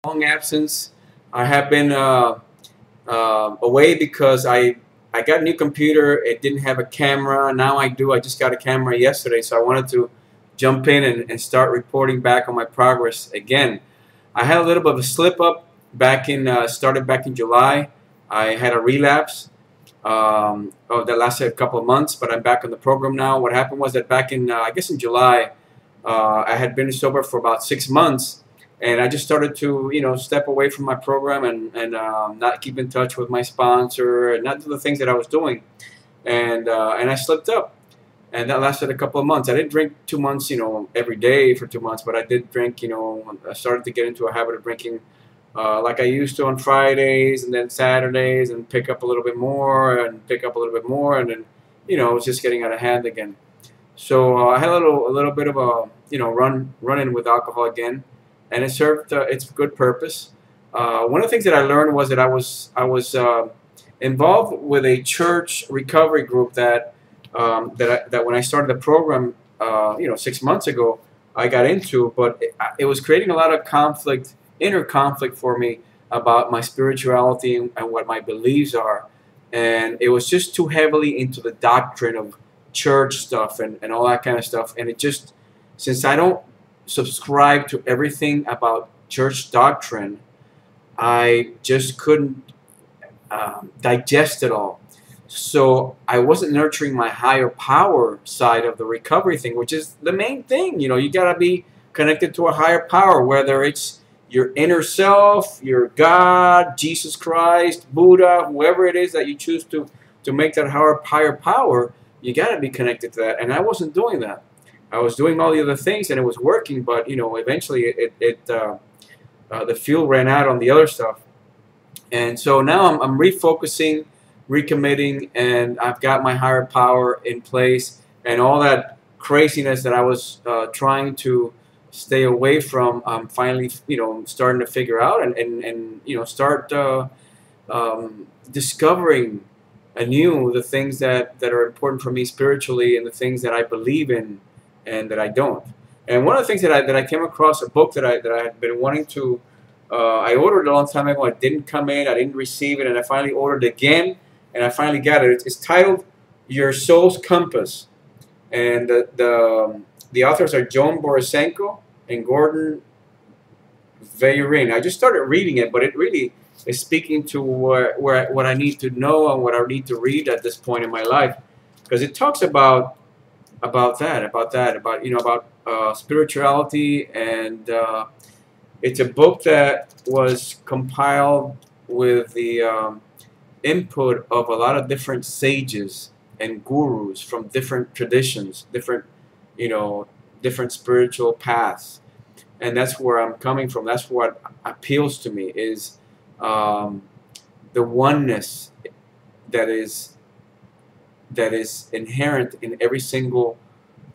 Long absence. I have been away because I got a new computer. It didn't have a camera. Now I do. I just got a camera yesterday, so I wanted to jump in and start reporting back on my progress again. I had a little bit of a slip up back in started back in July. I had a relapse that lasted a couple of months, but I'm back on the program now. What happened was that back in I guess in July, I had been sober for about 6 months, and I just started to step away from my program and not keep in touch with my sponsor and not do the things that I was doing, and I slipped up, and that lasted a couple of months. I didn't drink 2 months, every day for 2 months, but I did drink. I started to get into a habit of drinking like I used to on Fridays and then Saturdays, and pick up a little bit more and pick up a little bit more, and then it was just getting out of hand again. So I had a little bit of a run in with alcohol again, and it served its good purpose. One of the things that I learned was that I was involved with a church recovery group that when I started the program 6 months ago I got into, but it was creating a lot of conflict, inner conflict for me about my spirituality and what my beliefs are, and it was just too heavily into the doctrine of church stuff and all that kind of stuff. And it just, since I don't subscribe to everything about church doctrine, I just couldn't digest it all. So I wasn't nurturing my higher power side of the recovery thing, which is the main thing. You got to be connected to a higher power, whether it's your inner self, your God, Jesus Christ, Buddha, whoever it is that you choose to make that higher power. You got to be connected to that, and I wasn't doing that. I was doing all the other things, and it was working, but eventually the fuel ran out on the other stuff, and so now I'm refocusing, recommitting, and I've got my higher power in place, and all that craziness that I was trying to stay away from, I'm finally starting to figure out and start discovering anew the things that are important for me spiritually, and the things that I believe in and that I don't. And one of the things that I came across, a book that I had been wanting to, I ordered a long time ago. It didn't come in. I didn't receive it, and I finally ordered again, and I finally got it. It's titled "Your Soul's Compass," and the authors are Joan Borisenko and Gordon Vayerin. I just started reading it, but it really is speaking to what I need to know and what I need to read at this point in my life, because it talks about spirituality, and it's a book that was compiled with the input of a lot of different sages and gurus from different traditions, different spiritual paths, and that's where I'm coming from. That's what appeals to me, is the oneness that is inherent in every single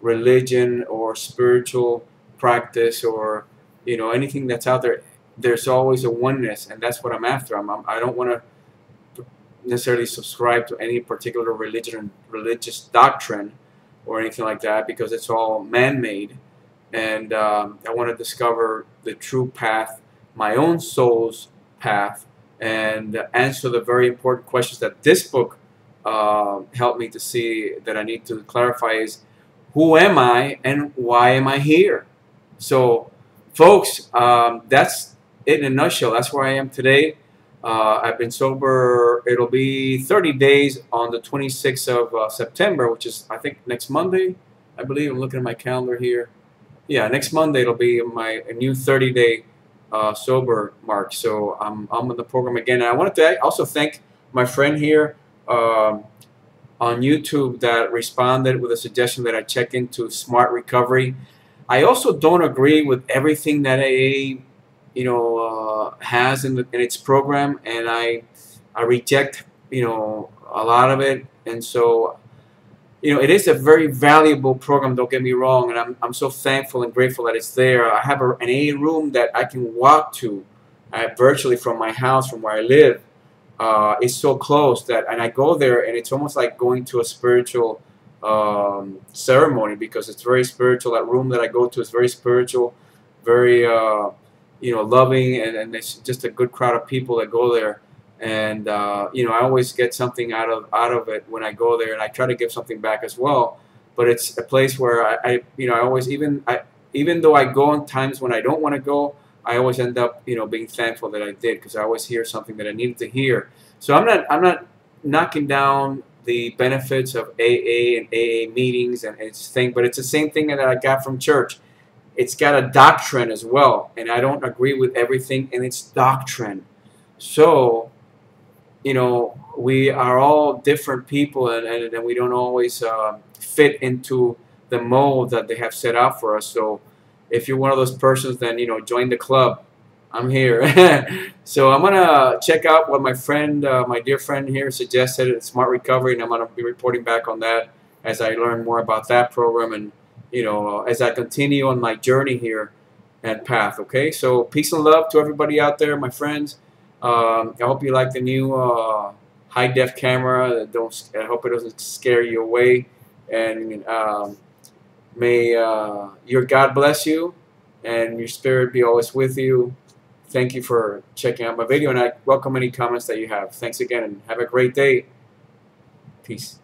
religion or spiritual practice, or anything that's out there. There's always a oneness, and that's what I'm after. I don't want to necessarily subscribe to any particular religion, religious doctrine, or anything like that, because it's all man-made. And I want to discover the true path, my own soul's path, and answer the very important questions that this book helped me to see that I need to clarify: is who am I and why am I here? So, folks, that's it in a nutshell. That's where I am today. I've been sober. It'll be 30 days on the 26th of September, which is, I think, next Monday. I believe. I'm looking at my calendar here. Yeah, next Monday it'll be my new 30-day sober mark. So I'm in the program again. And I wanted to also thank my friend here on YouTube that responded with a suggestion that I check into Smart Recovery. I also don't agree with everything that AA has in its program, and I reject a lot of it. And so it is a very valuable program, don't get me wrong, and I'm so thankful and grateful that it's there. I have an AA room that I can walk to virtually from my house, from where I live. It's so close and I go there, and it's almost like going to a spiritual ceremony, because it's very spiritual. That room that I go to is very spiritual, very loving, and it's just a good crowd of people that go there. And I always get something out of it when I go there, and I try to give something back as well. But it's a place where I always, even though I go on times when I don't want to go, I always end up being thankful that I did, because I always hear something that I needed to hear. So I'm not knocking down the benefits of AA and AA meetings and its thing, but it's the same thing that I got from church. It's got a doctrine as well, and I don't agree with everything in its doctrine. So, we are all different people, and we don't always fit into the mold that they have set out for us. So, if you're one of those persons, then join the club. I'm here. So I'm gonna check out what my dear friend here suggested at Smart Recovery, and I'm gonna be reporting back on that as I learn more about that program, and as I continue on my journey here and path. Okay, so peace and love to everybody out there, my friends. I hope you like the new high def camera. I hope it doesn't scare you away, and may your God bless you, and your spirit be always with you. Thank you for checking out my video, and I welcome any comments that you have. Thanks again, and have a great day. Peace.